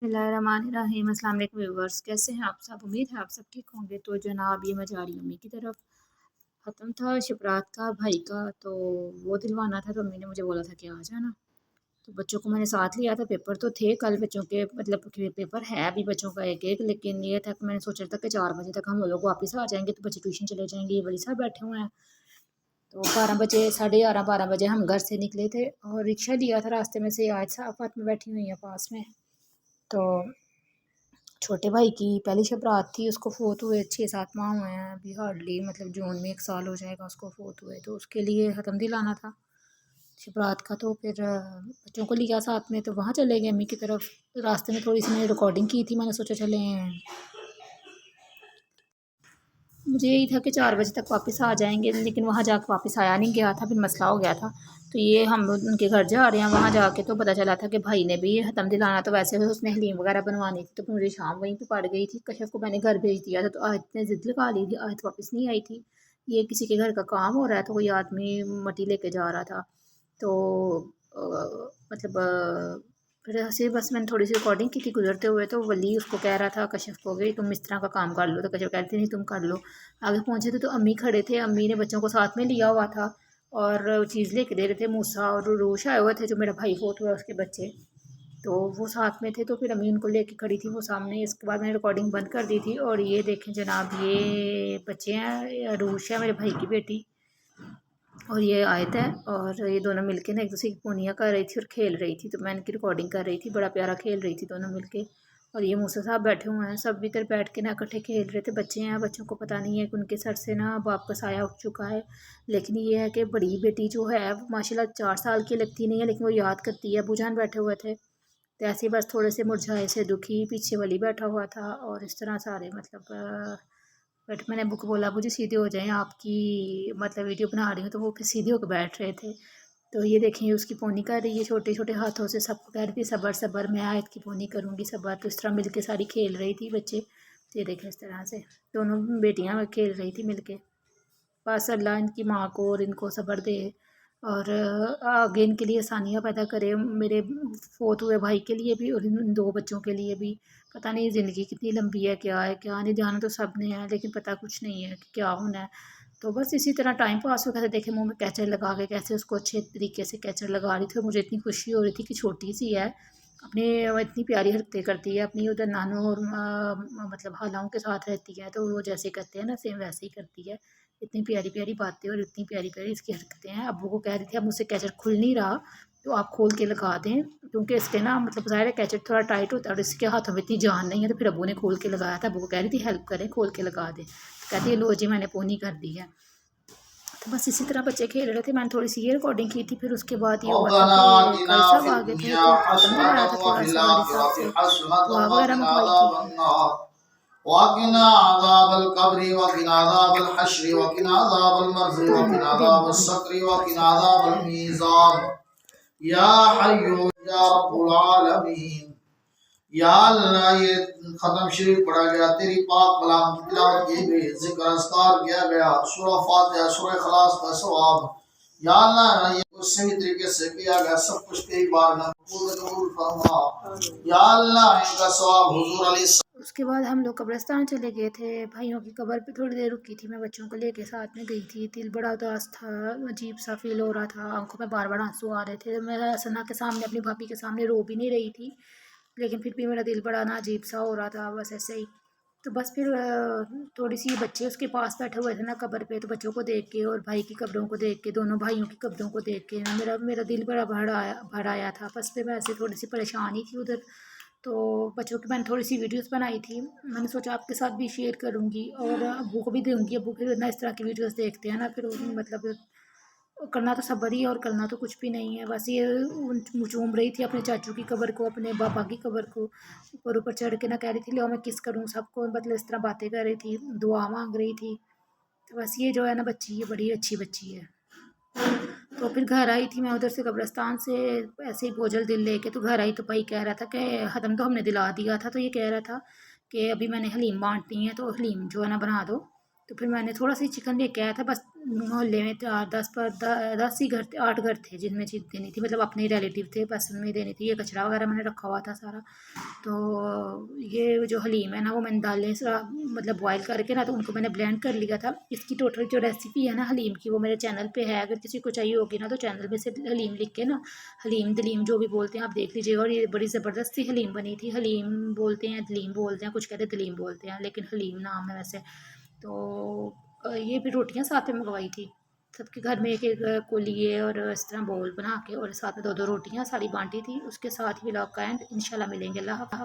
बिस्मिल्लाहिर्रहमानिर्रहीम। अस्सलाम वालेकुम व्यूअर्स, कैसे हैं आप सब? उम्मीद है आप सब ठीक होंगे। तो जनाब ये मैं जा रही हूँ अम्मी की तरफ। ख़त्म था शिप्रात का भाई का, तो वो दिलवाना था, तो अम्मी ने मुझे बोला था कि आ जाना। तो बच्चों को मैंने साथ लिया था। पेपर तो थे कल बच्चों के, मतलब कि पेपर है अभी बच्चों का एक एक, लेकिन ये था कि मैंने सोचा था कि 4 बजे तक हम लोग वापस आ जाएंगे, तो बच्चे ट्यूशन चले जाएंगे। ये वली साहब बैठे हुए हैं। तो 12 बजे, 11:30-12 बजे हम घर से निकले थे और रिक्शा लिया था। रास्ते में से आज साफ़ात में बैठी हुई है पास में। तो छोटे भाई की पहली शबरात थी, उसको फ़ोत हुए 6-7 माह हुए हैं अभी, हार्डली मतलब जून में 1 साल हो जाएगा उसको फ़ोत हुए। तो उसके लिए ख़त्म दिलाना था शबरात का। तो फिर बच्चों को लिया साथ में, तो वहाँ चले गए अम्मी की तरफ। रास्ते में थोड़ी सी मैंने रिकॉर्डिंग की थी, मैंने सोचा चलें, मुझे यही था कि 4 बजे तक वापस आ जाएंगे, लेकिन वहाँ जाकर वापस आया नहीं गया था, फिर मसला हो गया था। तो ये हम उनके घर जा रहे हैं, वहाँ जाके तो पता चला था कि भाई ने भी ख़त्म दिलाना। तो वैसे उसने हलीम वगैरह बनवानी थी, तो फिर मुझे शाम वहीं पे पड़ गई थी। कशफ को मैंने घर भेज दिया था, तो आयत ने ज़िद लगा ली थी, आयत वापस नहीं आई थी। ये किसी के घर का काम हो रहा है, तो कोई आदमी मट्टी लेके जा रहा था। तो मतलब फिर ऐसे बस मैंने थोड़ी सी रिकॉर्डिंग की थी गुजरते हुए। तो वली उसको कह रहा था कशिफ को कि तुम इस तरह का काम कर लो, तो कशिफ कहती नहीं तुम कर लो। आगे पहुंचे थे तो अम्मी खड़े थे, अम्मी ने बच्चों को साथ में लिया हुआ था और चीज़ लेके दे रहे थे। मूसा और रूश आए हुए थे, जो मेरा भाई फोट हुआ उसके बच्चे, तो वो साथ में थे। तो फिर अम्मी उनको लेके खड़ी थी वो सामने। इसके बाद मैंने रिकॉर्डिंग बंद कर दी थी। और ये देखें जनाब, ये बच्चे हैं, रूश है मेरे भाई की बेटी और ये आयत है, और ये दोनों मिलके ना एक दूसरे की पूनियाँ कर रही थी और खेल रही थी। तो मैं इनकी रिकॉर्डिंग कर रही थी, बड़ा प्यारा खेल रही थी दोनों मिलके। और ये मूसा साहब बैठे हुए हैं, सब इधर बैठ के ना इकट्ठे खेल रहे थे। बच्चे हैं, बच्चों को पता नहीं है कि उनके सर से ना बाप का साया उठ चुका है। लेकिन ये है कि बड़ी बेटी जो है वो माशाल्लाह 4 साल की लगती नहीं है, लेकिन वो याद करती है। अबू जान बैठे हुए थे, तो ऐसे ही बस थोड़े से मुरझाए से दुखी, पीछे वाली बैठा हुआ था और इस तरह सारे मतलब। बट मैंने अबू को बोला, अबू जी सीधे हो जाएं, आपकी मतलब वीडियो बना रही हूँ। तो वो फिर सीधे होकर बैठ रहे थे। तो ये देखें उसकी पोनी कर रही है छोटे छोटे हाथों से, सबको कह रही थी सबर सबर, मैं आयत की पोनी करूँगी सबर। तो इस तरह मिलके सारी खेल रही थी बच्चे। तो ये देखें इस तरह से दोनों बेटियाँ खेल रही थी मिलके। बस अल्लाह इनकी माँ को और इनको सब्र दे और आगे इनके लिए आसानियाँ पैदा करे, मेरे फोत हुए भाई के लिए भी और इन 2 बच्चों के लिए भी। पता नहीं ज़िंदगी कितनी लंबी है, क्या है क्या नहीं, जाना तो सब ने है, लेकिन पता कुछ नहीं है कि क्या होना है। तो बस इसी तरह टाइम पास हो गया था। देखे मुँह में कैचर लगा के कैसे उसको अच्छे तरीके से कैचर लगा रही थी, और मुझे इतनी खुशी हो रही थी कि छोटी सी है, अपने इतनी प्यारी हरकतें करती है अपनी। उधर नानू और मतलब हालाओं के साथ रहती है, तो वो जैसे करते हैं ना सेम वैसे ही करती है। इतनी प्यारी प्यारी बातें और इतनी प्यारी प्यारी इसकी हरकतें हैं। अब्बू को कह रही थी अब मुझसे कैचर खुल नहीं रहा, तो आप खोल के लगा दें, क्योंकि इसके ना मतलब ज़ाहिर है कैचर थोड़ा टाइट होता है और इसके हाथों में इतनी जान नहीं है। तो फिर अब्बू ने खोल के लगाया था। अब्बू को कह रही थी हेल्प करें, खोल के लगा दें। तो कहती है लो जी मैंने पोनी कर दी है। तो बस इसी तरह बच्चे खेल रहे थे। मैंने थोड़ी सी ये रिकॉर्डिंग की थी। फिर उसके बाद ये हुआ था रब्बना कि आतिना कई साहब फिद आ गए थे, दुनिया तो ख़त्म दिलाया था हसनतन व थोड़ा फिल सा गाड़ी साहब आखिरति से, दुआ हसनतन व वगैरह किना मंगवाई थी। अज़ाबन्नार वक़िना अज़ाबल कब्रि वक़िना अज़ाबल हश्रि वक़िना अज़ाबल मर्ज़ि वक़िना अज़ाबस सक्रि वक़िना अज़ाबल मीज़ान या हय्यु या रब्बुल आलमीन। या अल्लाह, ये खत्म शरीफ पढ़ा गया, तेरी पाक कलाम की तिलावत की गई, जिक्र अस्कार किया गया, सूरह फातिहा सूरह इखलास का सवाब या अल्लाह ये सही तरीके से किया गया, सब कुछ तेरी बारगाह में कबूल फरमा। या अल्लाह इनका सवाब हुजूर अली। उसके बाद हम लोग कब्रिस्तान चले गए थे। भाइयों की कब्र पे थोड़ी देर रुकी थी, मैं बच्चों को लेके साथ में गई थी। दिल बड़ा उदास था, अजीब सा फील हो रहा था, आंखों में बार बार आंसू आ रहे थे। मैं सना के सामने, अपनी भाभी के सामने रो भी नहीं रही थी, लेकिन फिर भी मेरा दिल बड़ा ना अजीब सा हो रहा था, बस ऐसे ही। तो बस फिर थोड़ी सी बच्चे उसके पास बैठे हुए थे ना कब्र पे, तो बच्चों को देख के और भाई की कब्रों को देख के, दोनों भाइयों की कब्रों को देख के मेरा मेरा दिल बड़ा भर आया था। बस फिर मैं ऐसे थोड़ी सी परेशानी थी उधर। तो बच्चों की मैंने थोड़ी सी वीडियोस बनाई थी, मैंने सोचा आपके साथ भी शेयर करूँगी और अब्बू को भी दूँगी। अब्बू फिर ना इस तरह की वीडियोस देखते हैं ना, फिर मतलब करना तो सब्र ही है और करना तो कुछ भी नहीं है। बस ये चूम रही थी अपने चाचू की कब्र को, अपने पापा की कब्र को, ऊपर ऊपर चढ़ के ना कह रही थी लो मैं किस करूँ सबको, मतलब इस तरह बातें कर रही थी, दुआ मांग रही थी। तो बस ये जो है ना बच्ची, ये बड़ी अच्छी बच्ची है। तो फिर घर आई थी मैं उधर से कब्रिस्तान से, ऐसे ही बोझल दिल लेके। तो घर आई तो भाई कह रहा था कि ख़त्म तो हमने दिला दिया था। तो ये कह रहा था कि अभी मैंने हलीम बांटनी है, तो हलीम जो है ना बना दो। तो फिर मैंने थोड़ा सा चिकन लेके आया था, बस मोहल्ले में 10 ही घर थे, 8 घर थे जिनमें चीज़ देनी थी, मतलब अपने रिलेटिव थे, बस उनमें देनी थी। ये कचरा वगैरह मैंने रखा हुआ था सारा। तो ये जो हलीम है ना, वो मैंने दालें मतलब बॉयल करके ना, तो उनको मैंने ब्लेंड कर लिया था। इसकी टोटल जो रेसिपी है ना हलीम की, वो मेरे चैनल पे है, अगर किसी को चाहिए होगी ना तो चैनल में से हलीम लिख के ना, हलीम दलीम जो भी बोलते हैं आप देख लीजिएगा। और ये बड़ी ज़बरदस्त सी हलीम बनी थी। हलीम बोलते हैं, दलीम बोलते हैं, कुछ कहते हैं दलीम बोलते हैं, लेकिन हलीम नाम है वैसे। तो ये भी रोटियां साथ में मंगवाई थी। सबके घर में एक एक को लिए, और इस तरह बोल बना के, और साथ में 2 2 रोटियां सारी बांटी थी। उसके साथ ही व्लॉग का एंड। इंशाल्लाह मिलेंगे। अल्लाह हाफ़िज़।